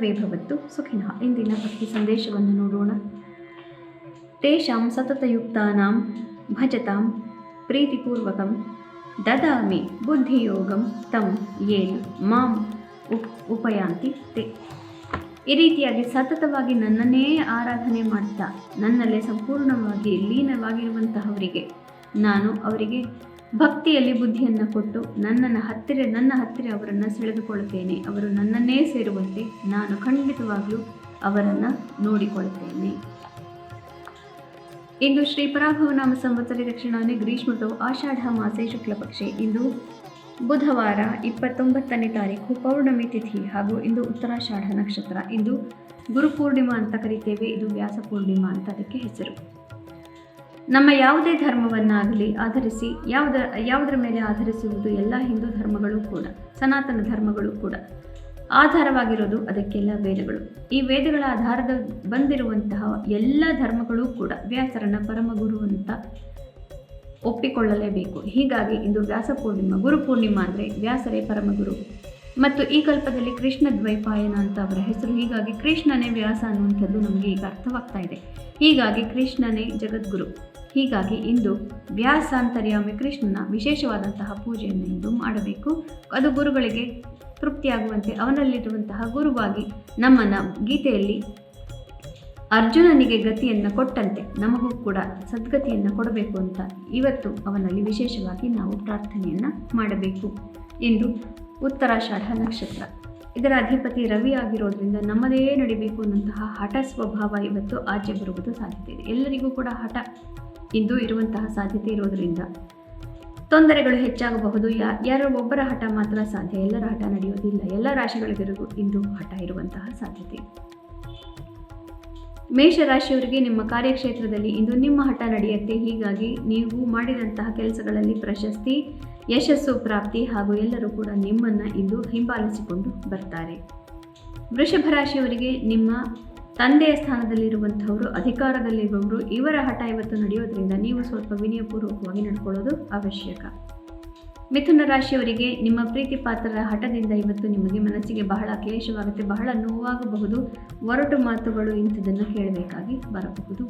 ಸರ್ವೇ ಭವಂತು ಸುಖಿನಃ. ಇಂದಿನ ಭಕ್ತಿ ಸಂದೇಶವನ್ನು ನೋಡೋಣ. ತೇಷಾಂ ಸತತಯುಕ್ತಾನಾಂ ಭಜತಾಂ ಪ್ರೀತಿಪೂರ್ವಕಂ ದದಾಮಿ ಬುದ್ಧಿಯೋಗಂ ತಂ ಯೇನ ಮಾಂ ಉಪಯಾಂತಿ ತೇ. ಈ ರೀತಿಯಾಗಿ ಸತತವಾಗಿ ನನ್ನನ್ನೇ ಆರಾಧನೆ ಮಾಡ್ತಾ ನನ್ನಲ್ಲೇ ಸಂಪೂರ್ಣವಾಗಿ ಲೀನವಾಗಿರುವಂತಹವರಿಗೆ ನಾನು ಅವರಿಗೆ ಭಕ್ತಿಯಲ್ಲಿ ಬುದ್ಧಿಯನ್ನು ಕೊಟ್ಟು ನನ್ನ ಹತ್ತಿರ ಅವರನ್ನು ಸೆಳೆದುಕೊಳ್ಳುತ್ತೇನೆ. ಅವರು ನನ್ನನ್ನೇ ಸೇರುವಂತೆ ನಾನು ಖಂಡಿತವಾಗಲೂ ಅವರನ್ನು ನೋಡಿಕೊಳ್ಳುತ್ತೇನೆ. ಇಂದು ಶ್ರೀ ಪರಾಭವನಾಮ ಸಂವತ್ಸರ ದಕ್ಷಿಣಾಯನೆ ಗ್ರೀಷ್ಮಋತೌ ಆಷಾಢ ಮಾಸೆ ಶುಕ್ಲಪಕ್ಷೆ. ಇಂದು ಬುಧವಾರ 29ನೇ ತಾರೀಕು ಪೌರ್ಣಮಿ ತಿಥಿ ಹಾಗೂ ಇಂದು ಉತ್ತರಾಷಾಢ ನಕ್ಷತ್ರ. ಇಂದು ಗುರುಪೂರ್ಣಿಮಾ ಅಂತ ಕರಿತೇವೆ. ಇದು ವ್ಯಾಸ ಪೂರ್ಣಿಮಾ ಅಂತ ಅದಕ್ಕೆ ಹೆಸರು. ನಮ್ಮ ಯಾವುದೇ ಧರ್ಮವನ್ನಾಗಲಿ ಆಧರಿಸಿ ಯಾವುದರ ಮೇಲೆ ಆಧರಿಸುವುದು ಎಲ್ಲ ಹಿಂದೂ ಧರ್ಮಗಳು ಕೂಡ ಸನಾತನ ಧರ್ಮಗಳು ಕೂಡ ಆಧಾರವಾಗಿರೋದು ಅದಕ್ಕೆಲ್ಲ ವೇದಗಳು. ಈ ವೇದಗಳ ಆಧಾರದ ಬಂದಿರುವಂತಹ ಎಲ್ಲ ಧರ್ಮಗಳು ಕೂಡ ವ್ಯಾಸರನ್ನ ಪರಮಗುರು ಅಂತ ಒಪ್ಪಿಕೊಳ್ಳಲೇಬೇಕು. ಹೀಗಾಗಿ ಇಂದು ವ್ಯಾಸ ಪೂರ್ಣಿಮಾ, ಗುರುಪೂರ್ಣಿಮಾ ಅಂದರೆ ವ್ಯಾಸರೇ ಪರಮಗುರು ಮತ್ತು ಈ ಕಲ್ಪದಲ್ಲಿ ಕೃಷ್ಣ ದ್ವೈಪಾಯನ ಅಂತ ಅವರ ಹೆಸರು. ಹೀಗಾಗಿ ಕೃಷ್ಣನೇ ವ್ಯಾಸ ಅನ್ನುವಂಥದ್ದು ನಮಗೆ ಈಗ ಅರ್ಥವಾಗ್ತಾ ಇದೆ. ಹೀಗಾಗಿ ಕೃಷ್ಣನೇ ಜಗದ್ಗುರು. ಹೀಗಾಗಿ ಇಂದು ವ್ಯಾಸಾಂತರ್ಯಾಮಿ ಕೃಷ್ಣನ ವಿಶೇಷವಾದಂತಹ ಪೂಜೆಯನ್ನು ಇಂದು ಮಾಡಬೇಕು. ಅದು ಗುರುಗಳಿಗೆ ತೃಪ್ತಿಯಾಗುವಂತೆ ಅವನಲ್ಲಿರುವಂತಹ ಗುರುವಾಗಿ ನಮ್ಮನ್ನು ಗೀತೆಯಲ್ಲಿ ಅರ್ಜುನನಿಗೆ ಗತಿಯನ್ನು ಕೊಟ್ಟಂತೆ ನಮಗೂ ಕೂಡ ಸದ್ಗತಿಯನ್ನು ಕೊಡಬೇಕು ಅಂತ ಇವತ್ತು ಅವನಲ್ಲಿ ವಿಶೇಷವಾಗಿ ನಾವು ಪ್ರಾರ್ಥನೆಯನ್ನು ಮಾಡಬೇಕು. ಇಂದು ಉತ್ತರಾಷಾಢ ನಕ್ಷತ್ರ. ಇದರ ಅಧಿಪತಿ ರವಿ ಆಗಿರೋದ್ರಿಂದ ನಮ್ಮದೇ ನಡಿಬೇಕು ಅನ್ನುವಂತಹ ಹಠ ಸ್ವಭಾವ ಇವತ್ತು ಆಚೆ ಬರುವುದು ಸಾಧ್ಯತೆ ಇದೆ. ಎಲ್ಲರಿಗೂ ಕೂಡ ಹಠ ಇಂದು ಇರುವಂತಹ ಸಾಧ್ಯತೆ ಇರೋದರಿಂದ ತೊಂದರೆಗಳು ಹೆಚ್ಚಾಗಬಹುದು. ಯಾರೋ ಒಬ್ಬರ ಹಠ ಮಾತ್ರ ಸಾಧ್ಯ, ಎಲ್ಲರ ಹಠ ನಡೆಯೋದಿಲ್ಲ. ಎಲ್ಲ ರಾಶಿಗಳಿಗೂ ಇಂದು ಹಠ ಇರುವಂತಹ ಸಾಧ್ಯತೆ. ಮೇಷರಾಶಿಯವರಿಗೆ ನಿಮ್ಮ ಕಾರ್ಯಕ್ಷೇತ್ರದಲ್ಲಿ ಇಂದು ನಿಮ್ಮ ಹಠ ನಡೆಯುತ್ತೆ. ಹೀಗಾಗಿ ನೀವು ಮಾಡಿದಂತಹ ಕೆಲಸಗಳಲ್ಲಿ ಪ್ರಶಸ್ತಿ, ಯಶಸ್ಸು ಪ್ರಾಪ್ತಿ ಹಾಗೂ ಎಲ್ಲರೂ ಕೂಡ ನಿಮ್ಮನ್ನು ಇಂದು ಹಿಂಬಾಲಿಸಿಕೊಂಡು ಬರ್ತಾರೆ. ವೃಷಭ ರಾಶಿಯವರಿಗೆ ನಿಮ್ಮ ತಂದೆಯ ಸ್ಥಾನದಲ್ಲಿರುವಂಥವರು, ಅಧಿಕಾರದಲ್ಲಿರುವವರು, ಇವರ ಹಠ ಇವತ್ತು ನಡೆಯೋದ್ರಿಂದ ನೀವು ಸ್ವಲ್ಪ ವಿನಯಪೂರ್ವಕವಾಗಿ ನಡ್ಕೊಳ್ಳೋದು ಅವಶ್ಯಕ. ಮಿಥುನ ರಾಶಿಯವರಿಗೆ ನಿಮ್ಮ ಪ್ರೀತಿ ಪಾತ್ರರ ಹಠದಿಂದ ಇವತ್ತು ನಿಮಗೆ ಮನಸ್ಸಿಗೆ ಬಹಳ ಕ್ಲೇಶವಾಗುತ್ತೆ, ಬಹಳ ನೋವಾಗಬಹುದು. ಒರಟು ಮಾತುಗಳು ಇಂಥದನ್ನು ಕೇಳಬೇಕಾಗಿ ಬರಬಹುದು.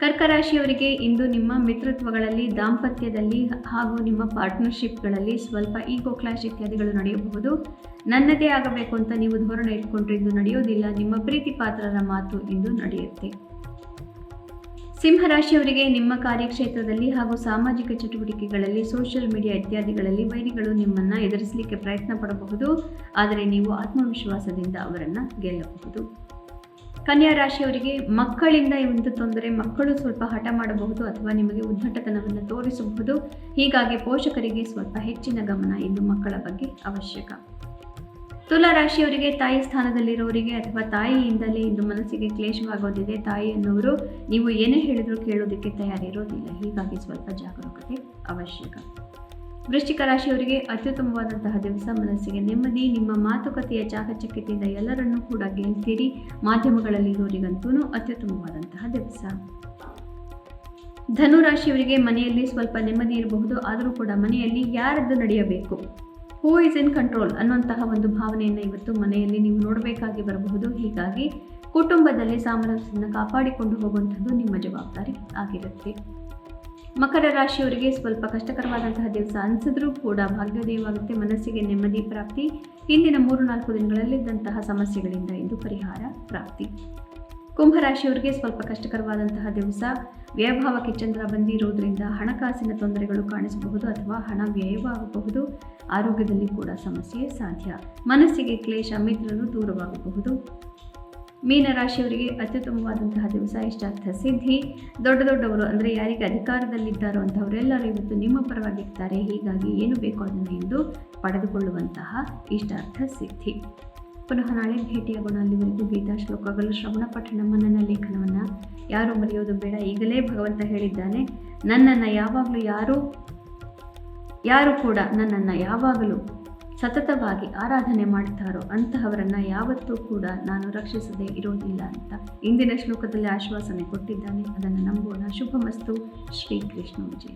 ಕರ್ಕ ರಾಶಿಯವರಿಗೆ ಇಂದು ನಿಮ್ಮ ಮಿತ್ರತ್ವಗಳಲ್ಲಿ, ದಾಂಪತ್ಯದಲ್ಲಿ ಹಾಗೂ ನಿಮ್ಮ ಪಾರ್ಟ್ನರ್ಶಿಪ್ಗಳಲ್ಲಿ ಸ್ವಲ್ಪ ಈಗೋ ಕ್ಲಾಶ್ ಇತ್ಯಾದಿಗಳು ನಡೆಯಬಹುದು. ನನ್ನದೇ ಆಗಬೇಕು ಅಂತ ನೀವು ಧೋರಣೆ ಇಟ್ಕೊಂಡ್ರೆ ಇಂದು ನಡೆಯೋದಿಲ್ಲ. ನಿಮ್ಮ ಪ್ರೀತಿ ಪಾತ್ರರ ಮಾತು ಇಂದು ನಡೆಯುತ್ತೆ. ಸಿಂಹರಾಶಿಯವರಿಗೆ ನಿಮ್ಮ ಕಾರ್ಯಕ್ಷೇತ್ರದಲ್ಲಿ ಹಾಗೂ ಸಾಮಾಜಿಕ ಚಟುವಟಿಕೆಗಳಲ್ಲಿ, ಸೋಷಿಯಲ್ ಮೀಡಿಯಾ ಇತ್ಯಾದಿಗಳಲ್ಲಿ ವೈರಿಗಳು ನಿಮ್ಮನ್ನು ಎದುರಿಸಲಿಕ್ಕೆ ಪ್ರಯತ್ನ ಪಡಬಹುದು. ಆದರೆ ನೀವು ಆತ್ಮವಿಶ್ವಾಸದಿಂದ ಅವರನ್ನು ಗೆಲ್ಲಬಹುದು. ಕನ್ಯಾ ರಾಶಿಯವರಿಗೆ ಮಕ್ಕಳಿಂದ ಒಂದು ತೊಂದರೆ, ಮಕ್ಕಳು ಸ್ವಲ್ಪ ಹಠ ಮಾಡಬಹುದು ಅಥವಾ ನಿಮಗೆ ಉದ್ದಟತನವನ್ನು ತೋರಿಸಬಹುದು. ಹೀಗಾಗಿ ಪೋಷಕರಿಗೆ ಸ್ವಲ್ಪ ಹೆಚ್ಚಿನ ಗಮನ ಇಂದು ಮಕ್ಕಳ ಬಗ್ಗೆ ಅವಶ್ಯಕ. ತುಲಾ ರಾಶಿಯವರಿಗೆ ತಾಯಿ ಸ್ಥಾನದಲ್ಲಿರೋರಿಗೆ ಅಥವಾ ತಾಯಿಯಿಂದಲೇ ಇಂದು ಮನಸ್ಸಿಗೆ ಕ್ಲೇಶವಾಗೋದಿದೆ. ತಾಯಿ ಅನ್ನೋರು ನೀವು ಏನೇ ಹೇಳಿದರೂ ಕೇಳೋದಕ್ಕೆ ತಯಾರಿರೋದಿಲ್ಲ. ಹೀಗಾಗಿ ಸ್ವಲ್ಪ ಜಾಗರೂಕತೆ ಅವಶ್ಯಕ. ವೃಶ್ಚಿಕ ರಾಶಿಯವರಿಗೆ ಅತ್ಯುತ್ತಮವಾದಂತಹ ದಿವಸ. ಮನಸ್ಸಿಗೆ ನೆಮ್ಮದಿ, ನಿಮ್ಮ ಮಾತುಕತೆಯ ಚಾಕಚಕ್ಯತೆಯಿಂದ ಎಲ್ಲರನ್ನೂ ಕೂಡ ಗೆಲ್ತೀರಿ. ಮಾಧ್ಯಮಗಳಲ್ಲಿರೋರಿಗಂತೂ ಅತ್ಯುತ್ತಮವಾದಂತಹ ದಿವಸ. ಧನು ರಾಶಿಯವರಿಗೆ ಮನೆಯಲ್ಲಿ ಸ್ವಲ್ಪ ನೆಮ್ಮದಿ ಇರಬಹುದು. ಆದರೂ ಕೂಡ ಮನೆಯಲ್ಲಿ ಯಾರದ್ದು ನಡೆಯಬೇಕು, ಹೂ ಇಸ್ ಇನ್ ಕಂಟ್ರೋಲ್ ಅನ್ನುವಂತಹ ಒಂದು ಭಾವನೆಯನ್ನು ಇವತ್ತು ಮನೆಯಲ್ಲಿ ನೀವು ನೋಡಬೇಕಾಗಿ ಬರಬಹುದು. ಹೀಗಾಗಿ ಕುಟುಂಬದಲ್ಲಿ ಸಾಮರಸ್ಯವನ್ನು ಕಾಪಾಡಿಕೊಂಡು ಹೋಗುವಂಥದ್ದು ನಿಮ್ಮ ಜವಾಬ್ದಾರಿ ಆಗಿರುತ್ತೆ. ಮಕರ ರಾಶಿಯವರಿಗೆ ಸ್ವಲ್ಪ ಕಷ್ಟಕರವಾದಂತಹ ದಿವಸ ಅನಿಸಿದ್ರೂ ಕೂಡ ಭಾಗ್ಯೋದಯವಾಗುತ್ತೆ. ಮನಸ್ಸಿಗೆ ನೆಮ್ಮದಿ ಪ್ರಾಪ್ತಿ. ಹಿಂದಿನ 3-4 ದಿನಗಳಲ್ಲಿದ್ದಂತಹ ಸಮಸ್ಯೆಗಳಿಂದ ಇಂದು ಪರಿಹಾರ ಪ್ರಾಪ್ತಿ. ಕುಂಭರಾಶಿಯವರಿಗೆ ಸ್ವಲ್ಪ ಕಷ್ಟಕರವಾದಂತಹ ದಿವಸ. ವ್ಯಯಭಾವಕ್ಕೆ ಚಂದ್ರ ಬಂದಿರೋದ್ರಿಂದ ಹಣಕಾಸಿನ ತೊಂದರೆಗಳು ಕಾಣಿಸಬಹುದು ಅಥವಾ ಹಣ ವ್ಯಯವಾಗಬಹುದು. ಆರೋಗ್ಯದಲ್ಲಿ ಕೂಡ ಸಮಸ್ಯೆ ಸಾಧ್ಯ. ಮನಸ್ಸಿಗೆ ಕ್ಲೇಶ, ಮಿತ್ರರು ದೂರವಾಗಬಹುದು. ಮೀನರಾಶಿಯವರಿಗೆ ಅತ್ಯುತ್ತಮವಾದಂತಹ ದಿವಸ. ಇಷ್ಟಾರ್ಥ ಸಿದ್ಧಿ. ದೊಡ್ಡವರು ಅಂದರೆ ಯಾರಿಗೆ ಅಧಿಕಾರದಲ್ಲಿದ್ದಾರೋ ಅಂಥವರೆಲ್ಲರೂ ಇವತ್ತು ನಿಮ್ಮ ಪರವಾಗಿರ್ತಾರೆ. ಹೀಗಾಗಿ ಏನು ಬೇಕೋ ಅದನ್ನು ಇಂದು ಪಡೆದುಕೊಳ್ಳುವಂತಹ ಇಷ್ಟಾರ್ಥ ಸಿದ್ಧಿ. ಪುನಃ ನಾಳೆ ಭೇಟಿಯಾಗೋಣ. ಅಲ್ಲಿವರೆಗೂ ಗೀತಾ ಶ್ಲೋಕಗಳು, ಶ್ರವಣ ಪಠಣ, ಮನನ ಲೇಖನವನ್ನು ಯಾರೂ ಮರೆಯೋದು ಬೇಡ. ಈಗಲೇ ಭಗವಂತ ಹೇಳಿದ್ದಾನೆ, ನನ್ನನ್ನು ಯಾವಾಗಲೂ ಯಾರು ಕೂಡ ನನ್ನನ್ನು ಯಾವಾಗಲೂ ಸತತವಾಗಿ ಆರಾಧನೆ ಮಾಡ್ತಾರೋ ಅಂತಹವರನ್ನು ಯಾವತ್ತೂ ಕೂಡ ನಾನು ರಕ್ಷಿಸದೇ ಇರೋದಿಲ್ಲ ಅಂತ ಇಂದಿನ ಶ್ಲೋಕದಲ್ಲಿ ಆಶ್ವಾಸನೆ ಕೊಟ್ಟಿದ್ದಾನೆ. ಅದನ್ನು ನಂಬೋಣ. ಶುಭಮಸ್ತು. ಶ್ರೀಕೃಷ್ಣ ವಿಜಯ.